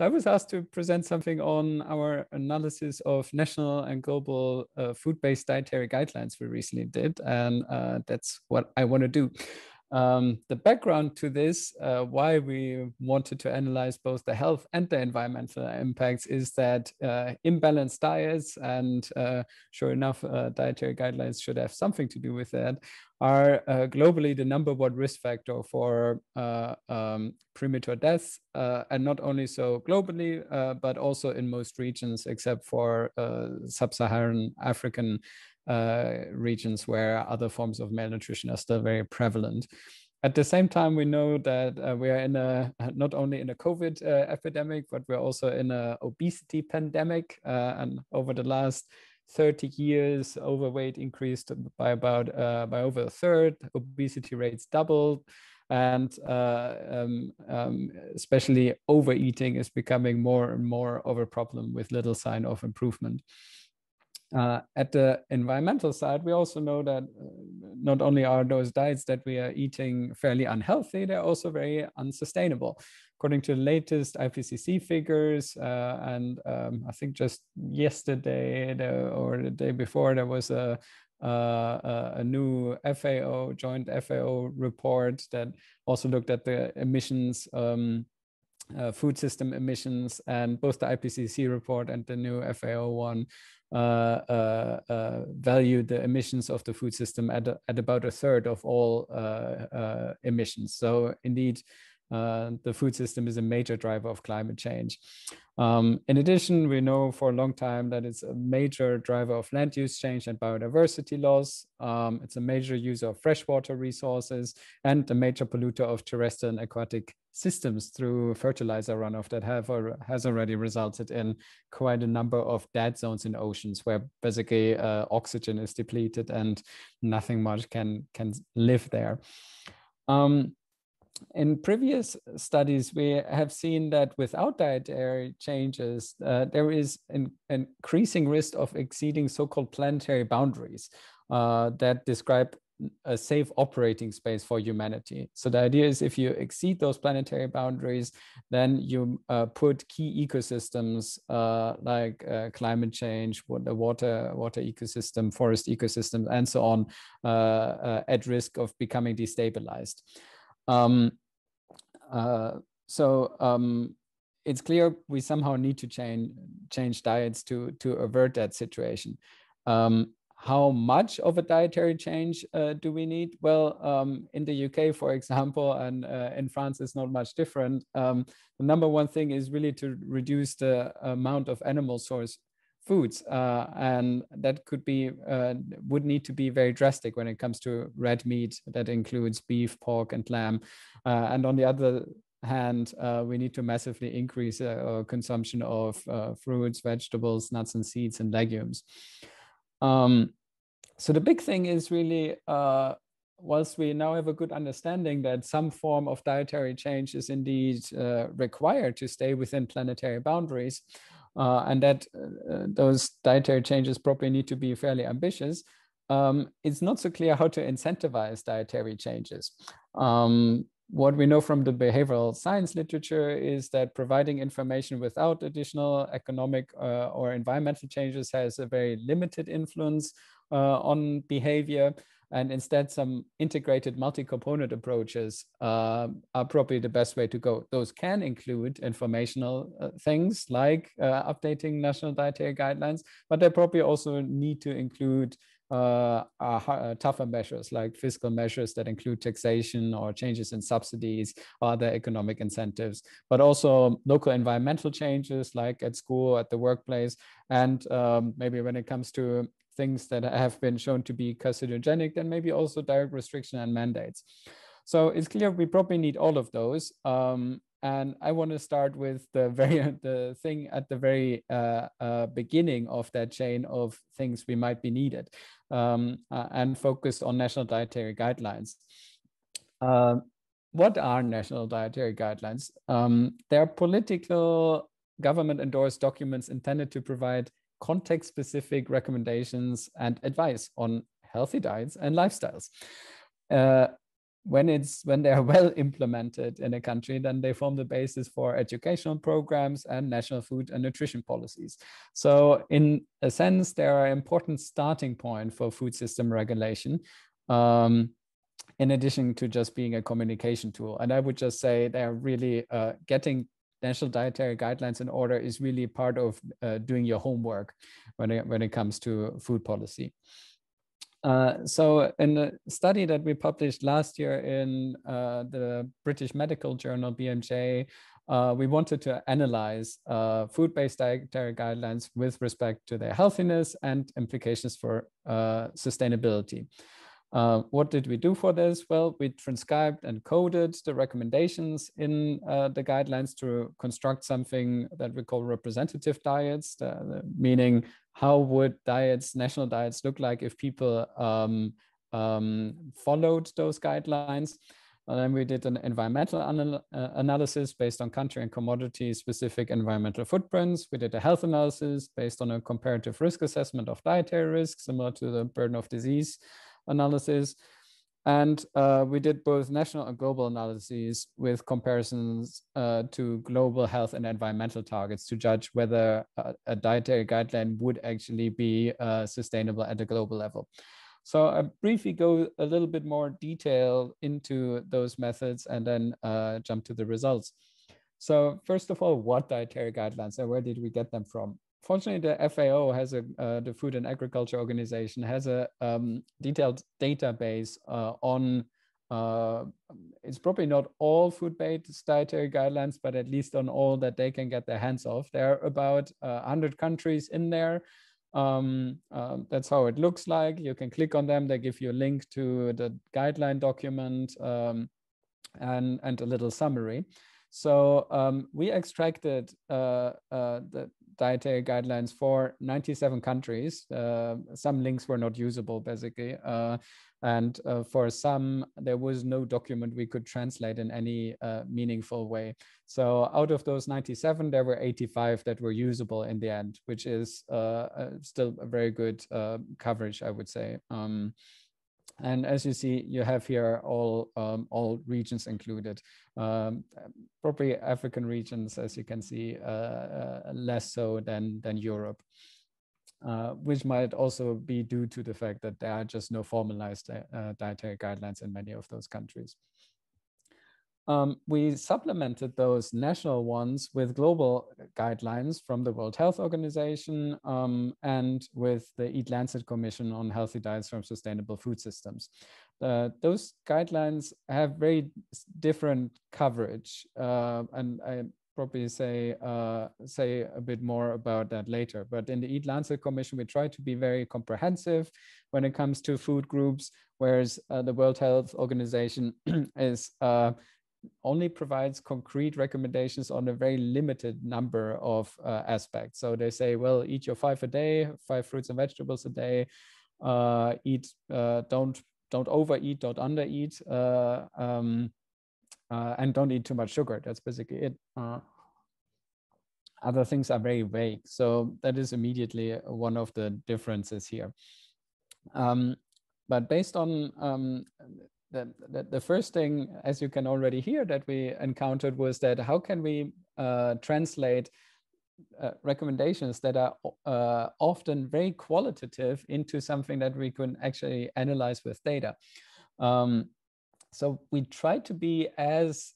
So I was asked to present something on our analysis of national and global food-based dietary guidelines we recently did, and that's what I want to do. The background to this, why we wanted to analyze both the health and the environmental impacts, is that imbalanced diets, and sure enough, dietary guidelines should have something to do with that, are globally the #1 risk factor for premature deaths, and not only so globally, but also in most regions except for sub-Saharan African regions where other forms of malnutrition are still very prevalent. At the same time, we know that we are in not only in a COVID epidemic, but we're also in an obesity pandemic. And over the last 30 years, overweight increased by over a third. Obesity rates doubled. And especially overeating is becoming more and more of a problem with little sign of improvement. At the environmental side, we also know that not only are those diets that we are eating fairly unhealthy, they're also very unsustainable. According to the latest IPCC figures, and I think just yesterday or the day before, there was a new FAO, joint FAO report that also looked at the emissions, food system emissions, and both the IPCC report and the new FAO one value the emissions of the food system at about a third of all emissions. So indeed, the food system is a major driver of climate change. In addition, we know for a long time that it's a major driver of land use change and biodiversity loss. It's a major user of freshwater resources and a major polluter of terrestrial and aquatic systems through fertilizer runoff that has already resulted in quite a number of dead zones in oceans where basically oxygen is depleted and nothing much can live there. In previous studies, we have seen that without dietary changes, there is an increasing risk of exceeding so-called planetary boundaries that describe a safe operating space for humanity. So the idea is if you exceed those planetary boundaries, then you put key ecosystems like climate change, the water ecosystem, forest ecosystem, and so on at risk of becoming destabilized. It's clear we somehow need to change diets to avert that situation. How much of a dietary change do we need? Well, in the UK, for example, and in France, it's not much different. The #1 thing is really to reduce the amount of animal source foods, and that would need to be very drastic when it comes to red meat. That includes beef, pork, and lamb. And on the other hand, we need to massively increase our consumption of fruits, vegetables, nuts and seeds, and legumes. So the big thing is really, whilst we now have a good understanding that some form of dietary change is indeed required to stay within planetary boundaries, and that those dietary changes probably need to be fairly ambitious, it's not so clear how to incentivize dietary changes. What we know from the behavioral science literature is that providing information without additional economic or environmental changes has a very limited influence on behavior. And instead, some integrated multi-component approaches are probably the best way to go. Those can include informational things like updating national dietary guidelines, but they probably also need to include tougher measures like fiscal measures that include taxation or changes in subsidies or other economic incentives, but also local environmental changes like at school, at the workplace, and maybe when it comes to things that have been shown to be carcinogenic, then maybe also direct restriction and mandates. So it's clear we probably need all of those. And I want to start with the thing at the very beginning of that chain of things we might be needed, and focus on national dietary guidelines. What are national dietary guidelines? They're political government-endorsed documents intended to provide context-specific recommendations and advice on healthy diets and lifestyles. when they are well implemented in a country, then they form the basis for educational programs and national food and nutrition policies. So in a sense, they are an important starting point for food system regulation, in addition to just being a communication tool. And I would just say they're really getting national dietary guidelines in order is really part of doing your homework when it comes to food policy. So in a study that we published last year in the British Medical Journal, BMJ, we wanted to analyze food-based dietary guidelines with respect to their healthiness and implications for sustainability. What did we do for this? Well, we transcribed and coded the recommendations in the guidelines to construct something that we call representative diets, meaning how would national diets look like if people followed those guidelines. And then we did an environmental analysis based on country and commodity specific environmental footprints. We did a health analysis based on a comparative risk assessment of dietary risk, similar to the burden of disease analysis. And we did both national and global analyses with comparisons to global health and environmental targets to judge whether a dietary guideline would actually be sustainable at a global level. So I briefly go a little bit more detail into those methods and then jump to the results. So first of all, what dietary guidelines and where did we get them from? Fortunately, the FAO has the Food and Agriculture Organization has a detailed database on, it's probably not all food-based dietary guidelines, but at least on all that they can get their hands off. There are about 100 countries in there. That's how it looks like. You can click on them. They give you a link to the guideline document and a little summary. So we extracted the dietary guidelines for 97 countries. Some links were not usable, basically. And for some, there was no document we could translate in any meaningful way. So out of those 97, there were 85 that were usable in the end, which is still a very good coverage, I would say. And as you see, you have here all regions included. Probably African regions, as you can see, less so than Europe, which might also be due to the fact that there are just no formalized dietary guidelines in many of those countries. We supplemented those national ones with global guidelines from the World Health Organization and with the Eat Lancet Commission on Healthy Diets from Sustainable Food Systems. Those guidelines have very different coverage, and I probably say a bit more about that later. But in the Eat Lancet Commission, we try to be very comprehensive when it comes to food groups, whereas the World Health Organization is only provides concrete recommendations on a very limited number of aspects. So they say, well, eat your 5 a day, 5 fruits and vegetables a day, don't overeat, don't undereat, and don't eat too much sugar. That's basically it. Other things are very vague. So that is immediately one of the differences here. But based on the first thing, as you can already hear, that we encountered was that how can we translate recommendations that are often very qualitative into something that we can actually analyze with data. So we try to be as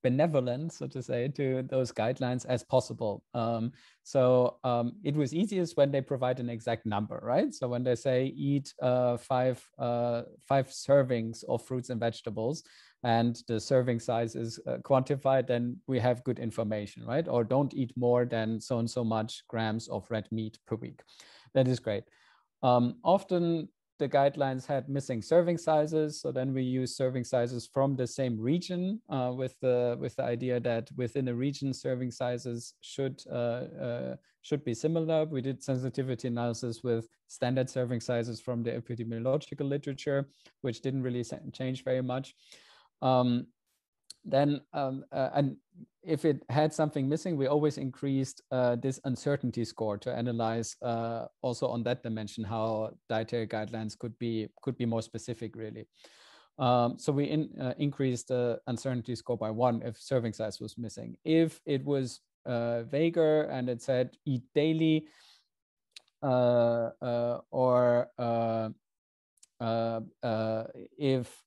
benevolent, so to say, to those guidelines as possible. It was easiest when they provide an exact number, right? So when they say eat 5 servings of fruits and vegetables, and the serving size is quantified, then we have good information, right? Or don't eat more than so and so much grams of red meat per week. That is great. Often the guidelines had missing serving sizes, so then we use serving sizes from the same region with the idea that within a region serving sizes should be similar. We did sensitivity analysis with standard serving sizes from the epidemiological literature, which didn't really change very much. And if it had something missing, we always increased this uncertainty score to analyze also on that dimension how dietary guidelines could be more specific, really. So we increased the uncertainty score by 1 if serving size was missing. If it was vaguer and it said eat daily, or if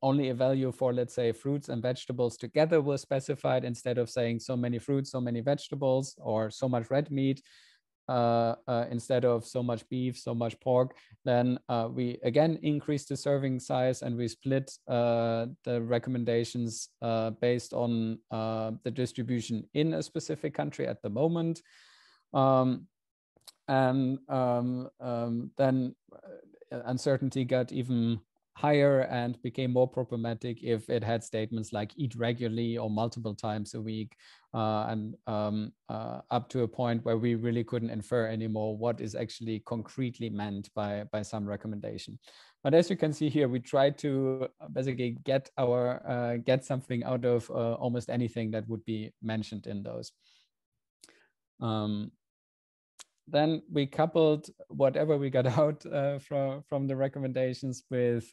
only a value for, let's say, fruits and vegetables together was specified instead of saying so many fruits, so many vegetables, or so much red meat, instead of so much beef, so much pork, then we again increased the serving size, and we split the recommendations based on the distribution in a specific country at the moment. Then uncertainty got even higher and became more problematic if it had statements like eat regularly or multiple times a week, and up to a point where we really couldn't infer anymore what is actually concretely meant by some recommendation. But as you can see here, we tried to basically get something out of almost anything that would be mentioned in those. Then we coupled whatever we got out from the recommendations with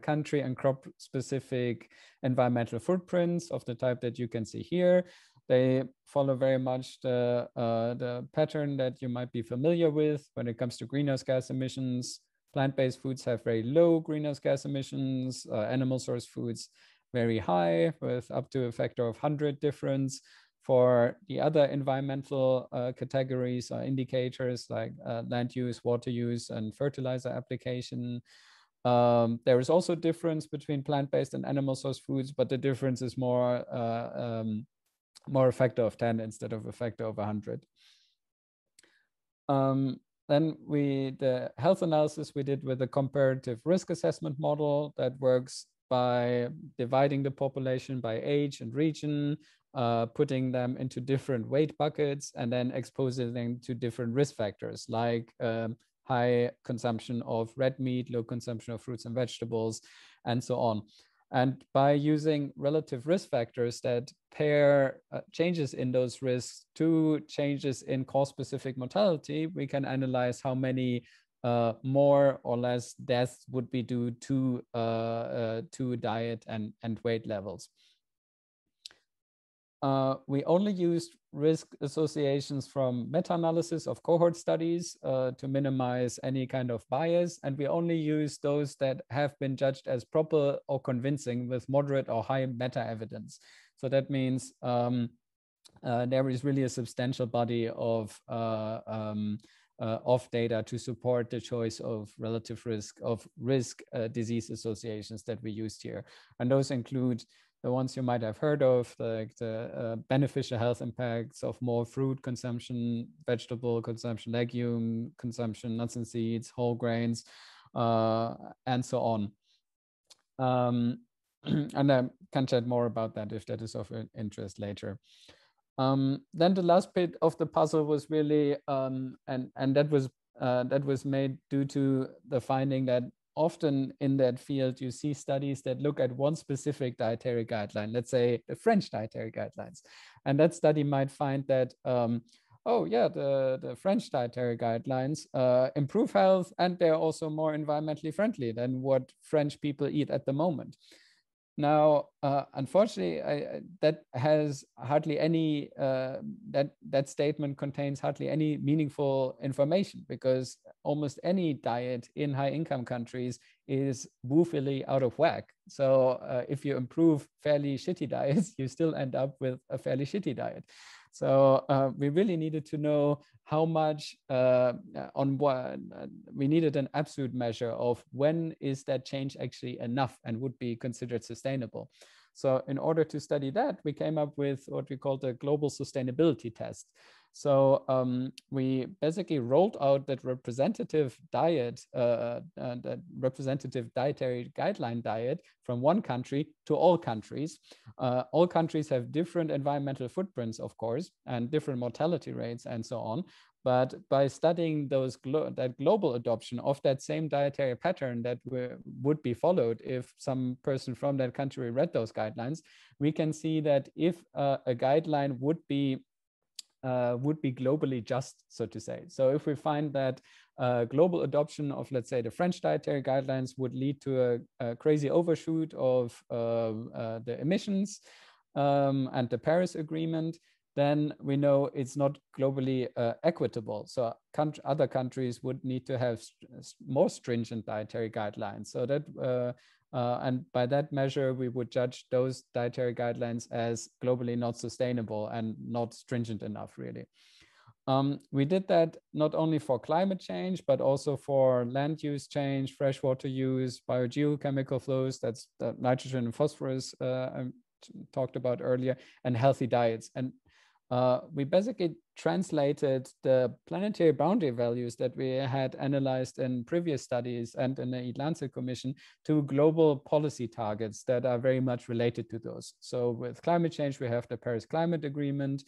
country and crop specific environmental footprints of the type that you can see here. They follow very much the pattern that you might be familiar with when it comes to greenhouse gas emissions. Plant-based foods have very low greenhouse gas emissions, animal source foods very high with up to a factor of 100 difference. For the other environmental categories or indicators like land use, water use, and fertilizer application, there is also difference between plant-based and animal source foods, but the difference is more a factor of 10 instead of a factor of 100. Then the health analysis we did with a comparative risk assessment model that works by dividing the population by age and region, putting them into different weight buckets, and then exposing them to different risk factors like high consumption of red meat, low consumption of fruits and vegetables, and so on. And by using relative risk factors that pair changes in those risks to changes in cause-specific mortality, we can analyze how many more or less deaths would be due to diet and weight levels. We only used risk associations from meta-analysis of cohort studies to minimize any kind of bias, and we only use those that have been judged as proper or convincing with moderate or high meta-evidence. So that means there is really a substantial body of data to support the choice of relative risk disease associations that we used here, and those include the ones you might have heard of, like the beneficial health impacts of more fruit consumption, vegetable consumption, legume consumption, nuts and seeds, whole grains, and so on. And I can chat more about that if that is of interest later. Then the last bit of the puzzle was really, and that was made due to the finding that often in that field, you see studies that look at one specific dietary guideline, let's say the French dietary guidelines. And that study might find that, oh yeah, the French dietary guidelines improve health, and they're also more environmentally friendly than what French people eat at the moment. Now, unfortunately, that has hardly any, that statement contains hardly any meaningful information, because almost any diet in high income countries is woefully out of whack. So if you improve fairly shitty diets, you still end up with a fairly shitty diet. So we really needed to know how much on what we needed an absolute measure of when is that change actually enough and would be considered sustainable. So in order to study that, we came up with what we call the global sustainability test. So we basically rolled out that representative diet, that representative dietary guideline diet from one country to all countries. All countries have different environmental footprints, of course, and different mortality rates and so on. But by studying those that global adoption of that same dietary pattern that would be followed if some person from that country read those guidelines, we can see that if a guideline would be would be globally just, so to say. So if we find that global adoption of, let's say, the French dietary guidelines would lead to a crazy overshoot of the emissions and the Paris Agreement, then we know it's not globally equitable. So other countries would need to have more stringent dietary guidelines. So that and by that measure, we would judge those dietary guidelines as globally not sustainable and not stringent enough, really. We did that not only for climate change, but also for land use change, freshwater use, biogeochemical flows, that's the nitrogen and phosphorus I talked about earlier, and healthy diets. And we basically translated the planetary boundary values that we had analyzed in previous studies and in the Eat-Lancet Commission to global policy targets that are very much related to those. So with climate change, we have the Paris Climate Agreement.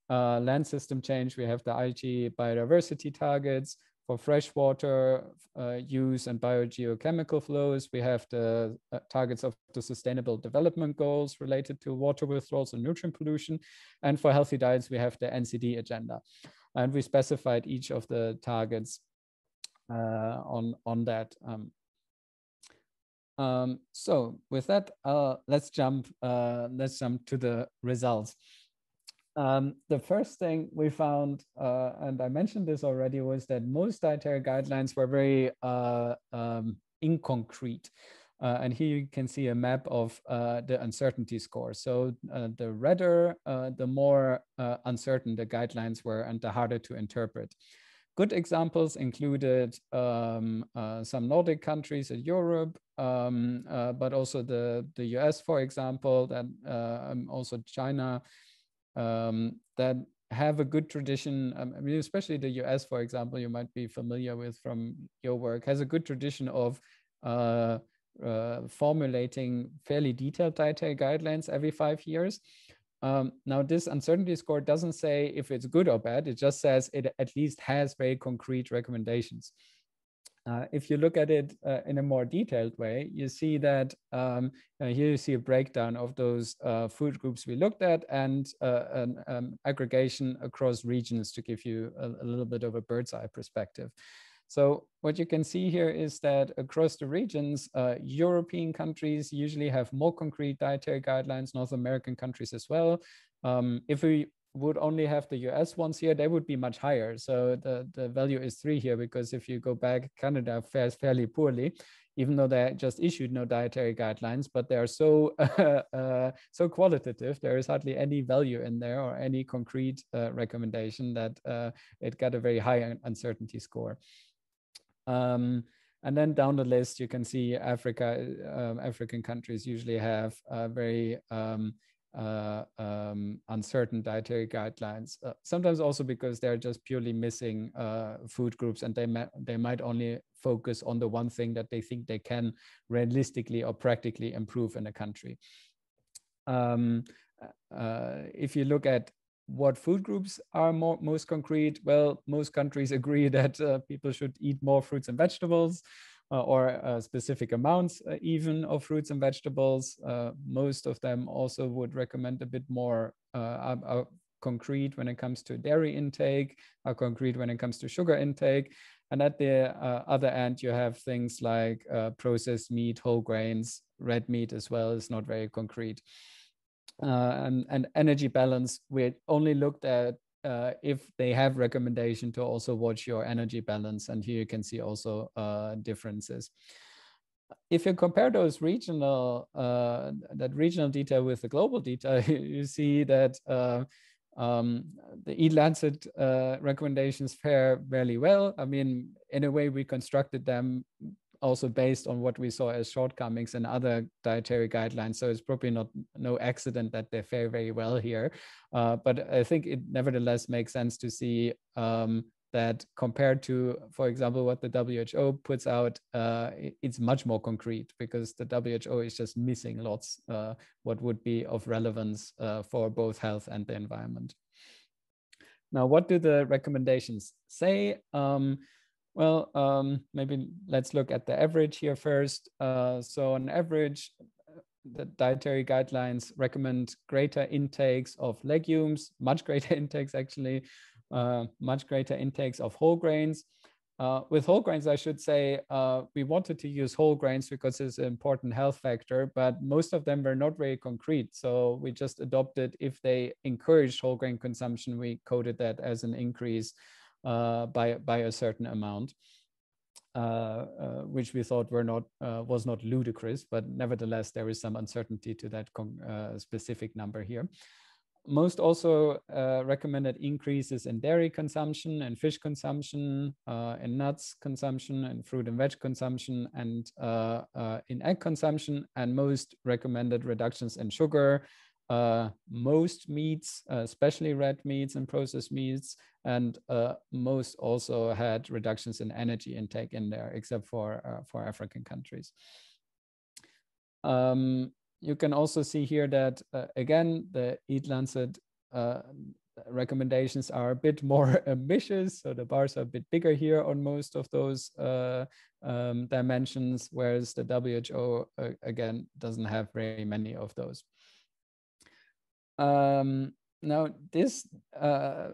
Land system change, we have the IG biodiversity targets. For freshwater use and biogeochemical flows, we have the targets of the Sustainable Development Goals related to water withdrawals and nutrient pollution. And for healthy diets, we have the NCD agenda. And we specified each of the targets on that. So with that, let's jump to the results. The first thing we found, and I mentioned this already, was that most dietary guidelines were very inconcrete. And here you can see a map of the uncertainty score. So the redder, the more uncertain the guidelines were and the harder to interpret. Good examples included some Nordic countries in Europe, but also the US, for example, and also China, that have a good tradition. I mean, especially the US, for example, you might be familiar with from your work, has a good tradition of formulating fairly detailed dietary guidelines every 5 years. Now, this uncertainty score doesn't say if it's good or bad. It just says it at least has very concrete recommendations. If you look at it in a more detailed way, you see that here you see a breakdown of those food groups we looked at and an aggregation across regions to give you a little bit of a bird's eye perspective. So what you can see here is that across the regions, European countries usually have more concrete dietary guidelines, North American countries as well. If we would only have the US ones here, they would be much higher. So the value is 3 here, because if you go back, Canada fares fairly poorly, even though they just issued no dietary guidelines, but they are so so qualitative. There is hardly any value in there or any concrete recommendation that it got a very high uncertainty score. And then down the list, you can see African countries usually have very uncertain dietary guidelines, sometimes also because they're just purely missing food groups, and they might only focus on the one thing that they think they can realistically or practically improve in a country. If you look at what food groups are most concrete, well, most countries agree that people should eat more fruits and vegetables, or specific amounts even of fruits and vegetables. Most of them also would recommend a bit more concrete when it comes to dairy intake, concrete when it comes to sugar intake. And at the other end, you have things like processed meat, whole grains, red meat as well is not very concrete. And energy balance, we only looked at if they have recommendation to also watch your energy balance. And here you can see also differences. If you compare those regional detail with the global detail, you see that the Eat-Lancet recommendations fare very well. I mean, in a way, we constructed them also based on what we saw as shortcomings in other dietary guidelines. So it's probably no accident that they fare very well here. But I think it nevertheless makes sense to see that compared to, for example, what the WHO puts out, it's much more concrete, because the WHO is just missing lots what would be of relevance for both health and the environment. Now, what do the recommendations say? Well, maybe let's look at the average here first. So on average, the dietary guidelines recommend greater intakes of legumes, much greater intakes actually, much greater intakes of whole grains. With whole grains, I should say, we wanted to use whole grains because it's an important health factor, but most of them were not very concrete. So we just adopted, if they encouraged whole grain consumption, we coded that as an increase by a certain amount. Which we thought was not ludicrous, but nevertheless, there is some uncertainty to that specific number here. Most also recommended increases in dairy consumption and fish consumption, in nuts consumption and fruit and veg consumption, and in egg consumption, and most recommended reductions in sugar, most meats, especially red meats and processed meats, and most also had reductions in energy intake in there, except for African countries. You can also see here that, again, the Eat Lancet recommendations are a bit more ambitious. So the bars are a bit bigger here on most of those dimensions, whereas the WHO, again, doesn't have very many of those. Now, this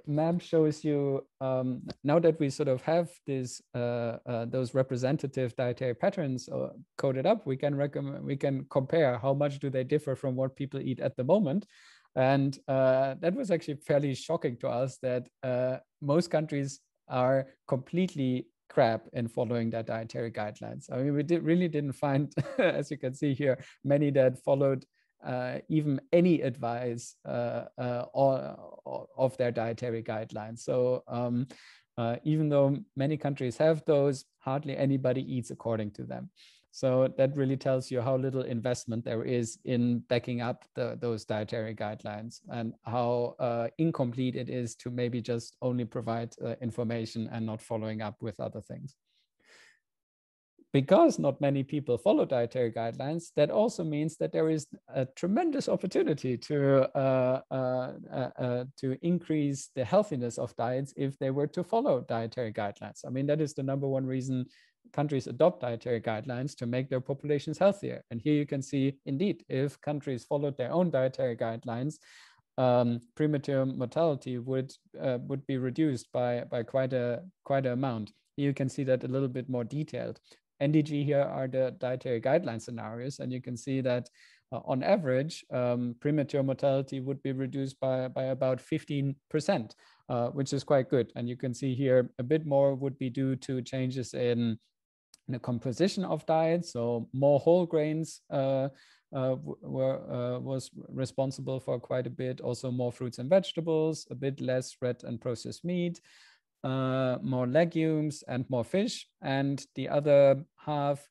map shows you, now that we sort of have this, those representative dietary patterns coded up, we can compare how much do they differ from what people eat at the moment. And that was actually fairly shocking to us, that most countries are completely crap in following their dietary guidelines. I mean, we really didn't find, as you can see here, many that followed even any advice of their dietary guidelines. So even though many countries have those, hardly anybody eats according to them. So that really tells you how little investment there is in backing up those dietary guidelines, and how incomplete it is to maybe just only provide information and not following up with other things. Because not many people follow dietary guidelines, that also means that there is a tremendous opportunity to increase the healthiness of diets if they were to follow dietary guidelines. I mean, that is the #1 reason countries adopt dietary guidelines, to make their populations healthier. And here you can see, indeed, if countries followed their own dietary guidelines, premature mortality would be reduced by quite an amount. You can see that a little bit more detailed. NDG here are the dietary guideline scenarios, and you can see that on average, premature mortality would be reduced by about 15%, which is quite good. And you can see here a bit more would be due to changes in the composition of diet. So more whole grains was responsible for quite a bit. Also more fruits and vegetables, a bit less red and processed meat, more legumes and more fish. And the other half,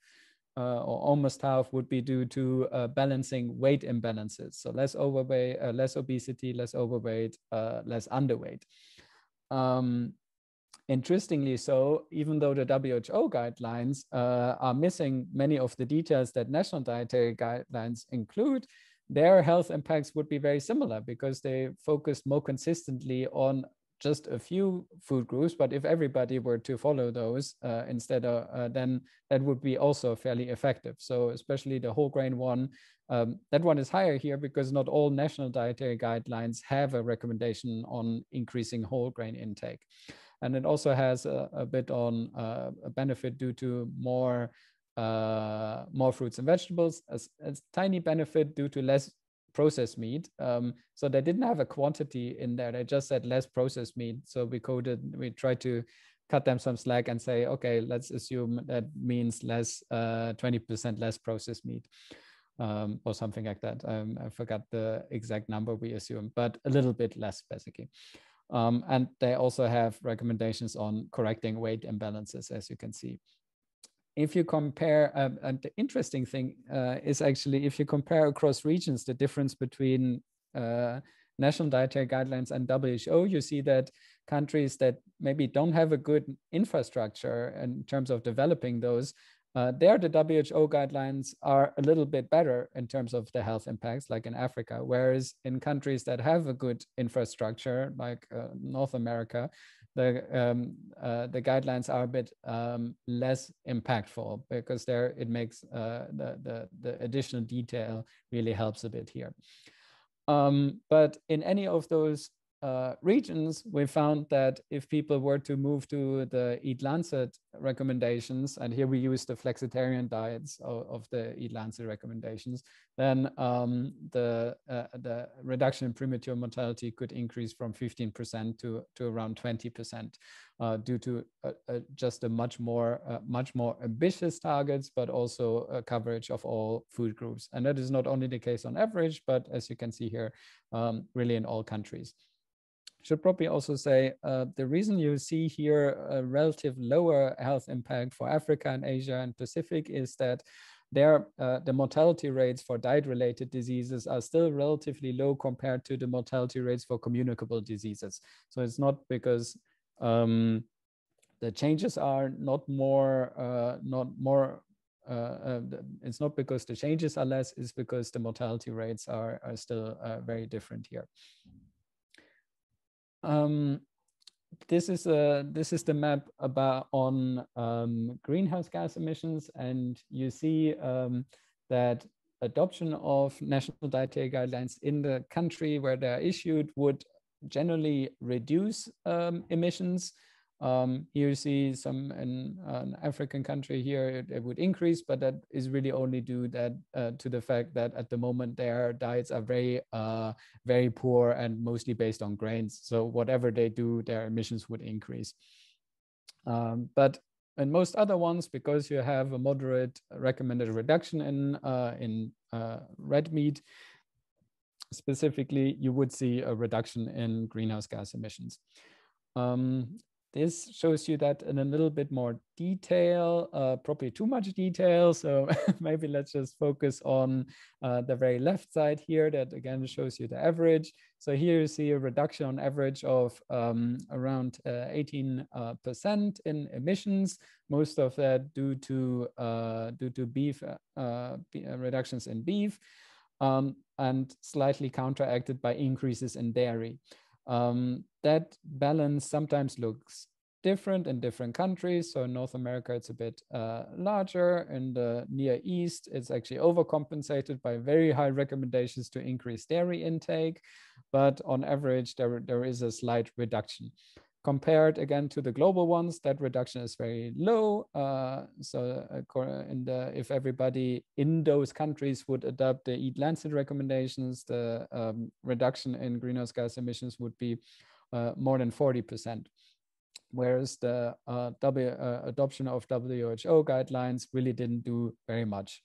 or almost half, would be due to balancing weight imbalances. So less overweight, less obesity, less overweight, less underweight. Interestingly so, even though the WHO guidelines are missing many of the details that national dietary guidelines include, their health impacts would be very similar, because they focused more consistently on just a few food groups. But if everybody were to follow those instead of, then that would be also fairly effective. So especially the whole grain one, that one is higher here because not all national dietary guidelines have a recommendation on increasing whole grain intake. And it also has a bit on a benefit due to more fruits and vegetables, a tiny benefit due to less processed meat. So they didn't have a quantity in there. They just said less processed meat. So we tried to cut them some slack and say, okay, let's assume that means less, 20% less processed meat, or something like that. I forgot the exact number we assumed, but a little bit less basically. And they also have recommendations on correcting weight imbalances, as you can see. If you compare, and the interesting thing is actually, if you compare across regions, the difference between national dietary guidelines and WHO, you see that countries that maybe don't have a good infrastructure in terms of developing those, there the WHO guidelines are a little bit better in terms of the health impacts, like in Africa, whereas in countries that have a good infrastructure, like North America, the guidelines are a bit less impactful, because there it makes the additional detail really helps a bit here. But in any of those regions, we found that if people were to move to the Eat Lancet recommendations, and here we use the flexitarian diets of the Eat Lancet recommendations, then the reduction in premature mortality could increase from 15% to around 20%, due to just a much more ambitious targets, but also coverage of all food groups. And that is not only the case on average, but as you can see here, really in all countries. Should probably also say the reason you see here a relative lower health impact for Africa and Asia and Pacific is that there the mortality rates for diet-related diseases are still relatively low compared to the mortality rates for communicable diseases. So it's not because the changes are not more, it's not because the changes are less, it's because the mortality rates are still very different here. This is the map about on greenhouse gas emissions, and you see that adoption of national dietary guidelines in the country where they're issued would generally reduce emissions. Here you see some in an African country here, it would increase, but that is really only due to the fact that at the moment their diets are very poor and mostly based on grains. So whatever they do, their emissions would increase. But in most other ones, because you have a moderate recommended reduction in red meat, specifically, you would see a reduction in greenhouse gas emissions. This shows you that in a little bit more detail, probably too much detail. So maybe let's just focus on the very left side here. That again shows you the average. So here you see a reduction on average of around 18% in emissions. Most of that due to beef reductions in beef, and slightly counteracted by increases in dairy. That balance sometimes looks different in different countries. So in North America, it's a bit larger. In the Near East, it's actually overcompensated by very high recommendations to increase dairy intake. But on average, there is a slight reduction. Compared again to the global ones, that reduction is very low. If everybody in those countries would adopt the Eat Lancet recommendations, the reduction in greenhouse gas emissions would be more than 40%. Whereas the adoption of WHO guidelines really didn't do very much.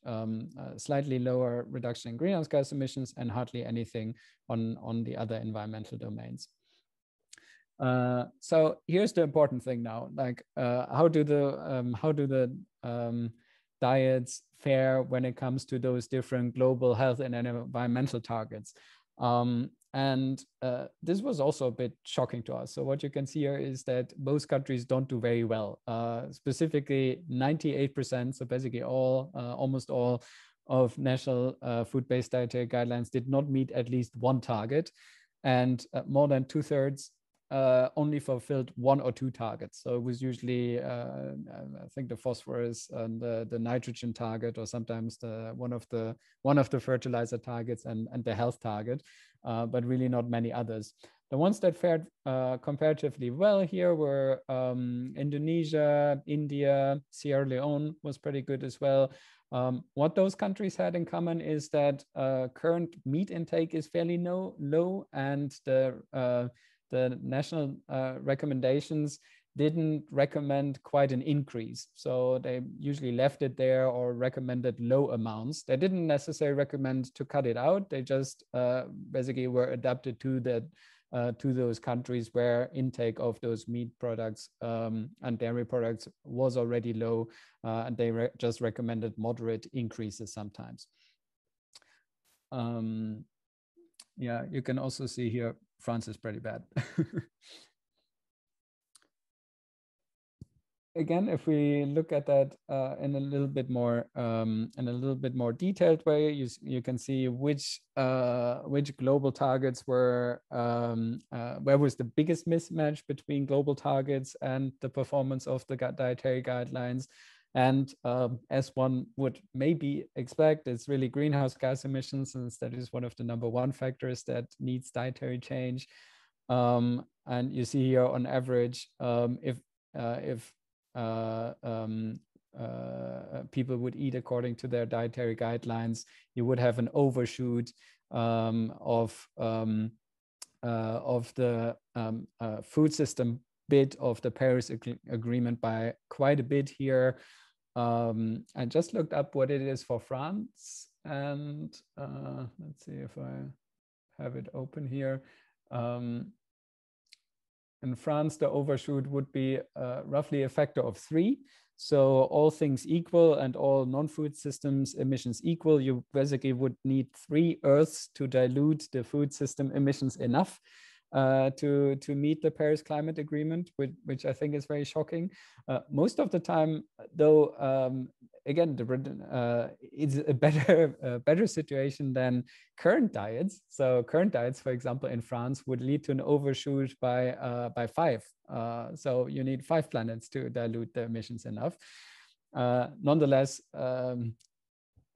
Slightly lower reduction in greenhouse gas emissions and hardly anything on the other environmental domains. So here's the important thing now, like how do the diets fare when it comes to those different global health and environmental targets? This was also a bit shocking to us. So what you can see here is that most countries don't do very well. Specifically 98%, so basically almost all of national food-based dietary guidelines did not meet at least one target, and more than 2/3 only fulfilled one or two targets. So it was usually, I think, the phosphorus and the nitrogen target, or sometimes one of the fertilizer targets and the health target, but really not many others. The ones that fared comparatively well here were Indonesia, India, Sierra Leone was pretty good as well. What those countries had in common is that current meat intake is fairly low, and the national recommendations didn't recommend quite an increase. So they usually left it there or recommended low amounts. They didn't necessarily recommend to cut it out. They just basically were adapted to those countries where intake of those meat products and dairy products was already low, and they just recommended moderate increases sometimes. Yeah, you can also see here, France is pretty bad. again, if we look at that in a little bit more detailed way, you can see which global targets were where was the biggest mismatch between global targets and the performance of the dietary guidelines. And as one would maybe expect, it's really greenhouse gas emissions, since that is one of the #1 factors that needs dietary change. And you see here on average, if people would eat according to their dietary guidelines, you would have an overshoot of the food system bit of the Paris Agreement by quite a bit here. I just looked up what it is for France, and let's see if I have it open here. In France, the overshoot would be roughly a factor of 3. So all things equal and all non-food systems emissions equal, you basically would need 3 Earths to dilute the food system emissions enough to meet the Paris Climate Agreement, which I think is very shocking. Most of the time, though, again, it's a better situation than current diets. So current diets, for example, in France, would lead to an overshoot by 5. So you need 5 planets to dilute the emissions enough. Nonetheless,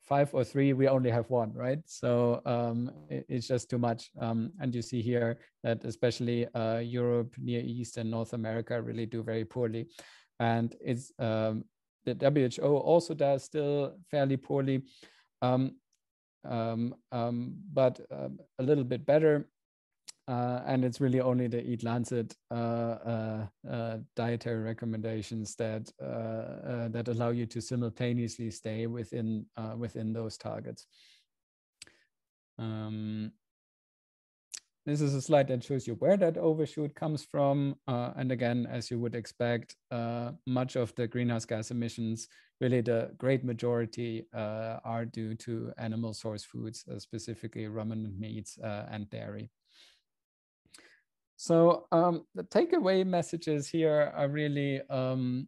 5 or 3, we only have 1, right? So it's just too much. And you see here that especially Europe, Near East, and North America really do very poorly. And it's the WHO also does still fairly poorly, but a little bit better. And it's really only the Eat Lancet dietary recommendations that that allow you to simultaneously stay within those targets. This is a slide that shows you where that overshoot comes from. And again, as you would expect, much of the greenhouse gas emissions, really the great majority, are due to animal source foods, specifically ruminant meats and dairy. So the takeaway messages here are really, 1,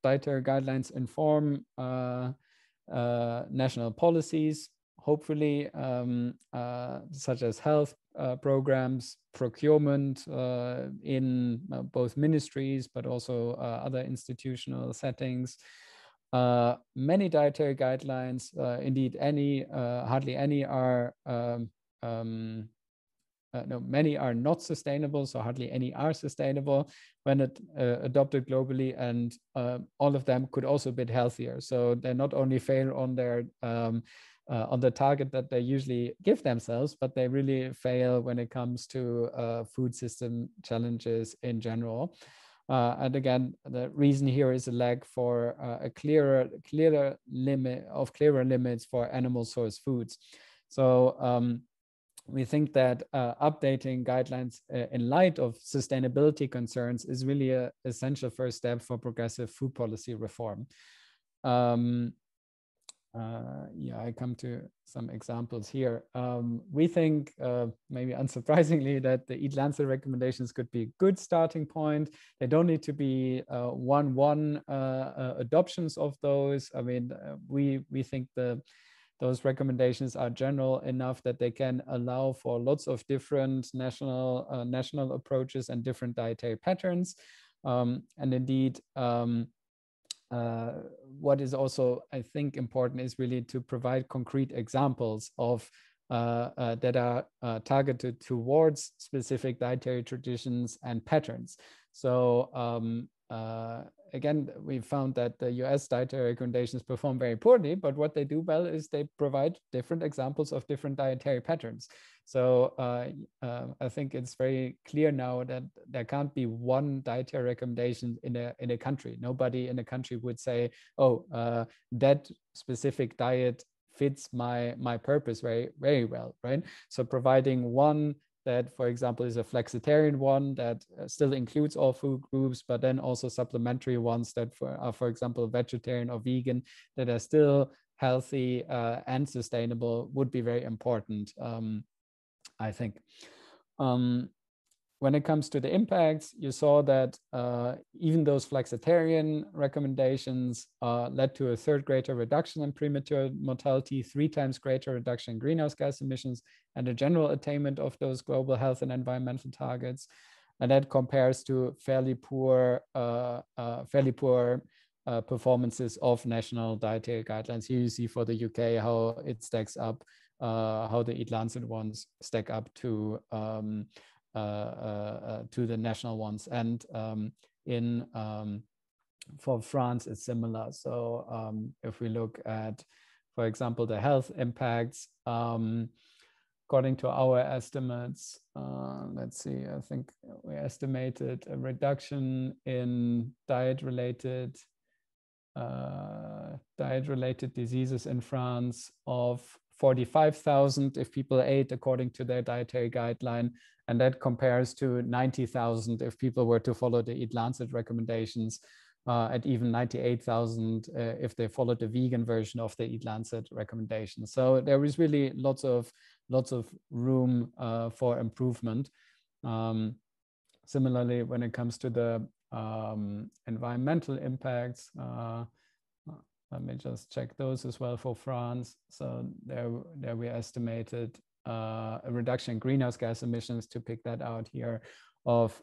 dietary guidelines inform national policies, hopefully, such as health programs, procurement in both ministries, but also other institutional settings. Many dietary guidelines, indeed hardly any are no, many are not sustainable, so hardly any are sustainable when adopted globally, and all of them could also be healthier. So they not only fail on their on the target that they usually give themselves, but they really fail when it comes to food system challenges in general. And again, the reason here is a lack for a clearer limits for animal source foods. So we think that updating guidelines in light of sustainability concerns is really an essential first step for progressive food policy reform. Yeah, I come to some examples here. We think, maybe unsurprisingly, that the Eat Lancet recommendations could be a good starting point. They don't need to be one adoptions of those. I mean, we think those recommendations are general enough that they can allow for lots of different national approaches and different dietary patterns. And indeed, what is also, I think, important is really to provide concrete examples of that are targeted towards specific dietary traditions and patterns. So again, we found that the US dietary recommendations perform very poorly, but what they do well is they provide different examples of different dietary patterns. So I think it's very clear now that there can't be one dietary recommendation in a country. Nobody in a country would say, oh, that specific diet fits my purpose very, very well, right? So providing one that, for example, is a flexitarian one that still includes all food groups, but then also supplementary ones that are, for example, vegetarian or vegan, that are still healthy and sustainable, would be very important, I think. when it comes to the impacts, you saw that even those flexitarian recommendations led to a third greater reduction in premature mortality, 3 times greater reduction in greenhouse gas emissions, and a general attainment of those global health and environmental targets. And that compares to fairly poor performances of national dietary guidelines. Here you see for the UK how it stacks up, how the Eat Lancet ones stack up to the national ones, and for France it's similar. So if we look at, for example, the health impacts, according to our estimates, let's see, I think we estimated a reduction in diet-related diseases in France of 45,000 if people ate according to their dietary guideline, and that compares to 90,000 if people were to follow the Eat Lancet recommendations, and even 98,000 if they followed the vegan version of the Eat Lancet recommendations. So there is really lots of room for improvement. Similarly, when it comes to the environmental impacts, let me just check those as well for France. So there we estimated a reduction in greenhouse gas emissions, to pick that out here, of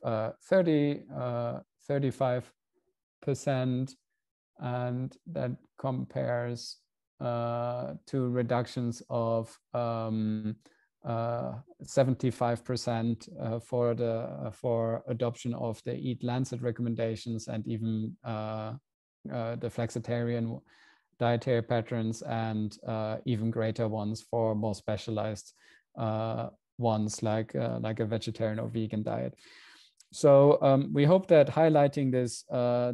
35%, and that compares to reductions of 75% for adoption of the Eat Lancet recommendations, and even the flexitarian dietary patterns, and even greater ones for more specialized ones like a vegetarian or vegan diet. So we hope that highlighting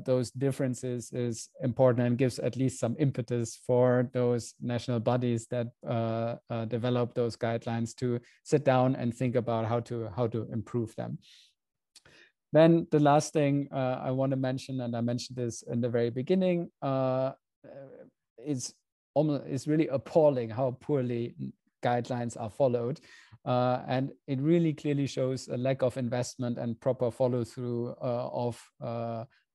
those differences is important and gives at least some impetus for those national bodies that develop those guidelines to sit down and think about how to improve them. Then the last thing I want to mention, and I mentioned this in the very beginning, is really appalling how poorly guidelines are followed, and it really clearly shows a lack of investment and proper follow-through of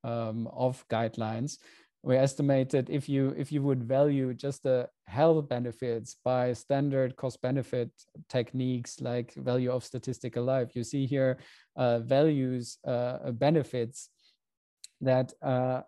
guidelines. We estimated if you would value just the health benefits by standard cost-benefit techniques like value of statistical life, you see here benefits that are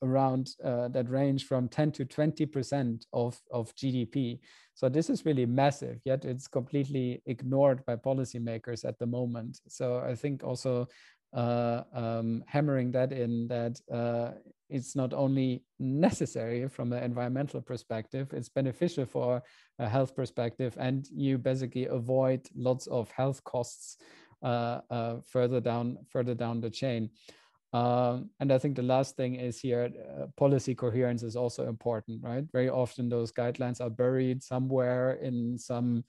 around that range from 10 to 20% of GDP. So this is really massive, yet it's completely ignored by policymakers at the moment. So I think also hammering that in, that it's not only necessary from an environmental perspective, it's beneficial for a health perspective, and you basically avoid lots of health costs further down the chain. And I think the last thing is here, policy coherence is also important, right? Very often those guidelines are buried somewhere in some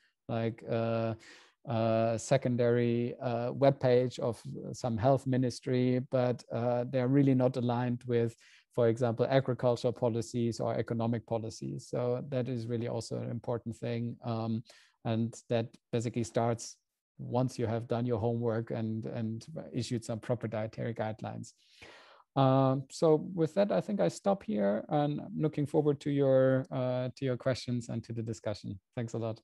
secondary webpage of some health ministry, but they're really not aligned with, for example, agricultural policies or economic policies. So that is really also an important thing. And that basically starts once you have done your homework and issued some proper dietary guidelines. So with that, I think I stop here, and I'm looking forward to your questions and to the discussion. Thanks a lot.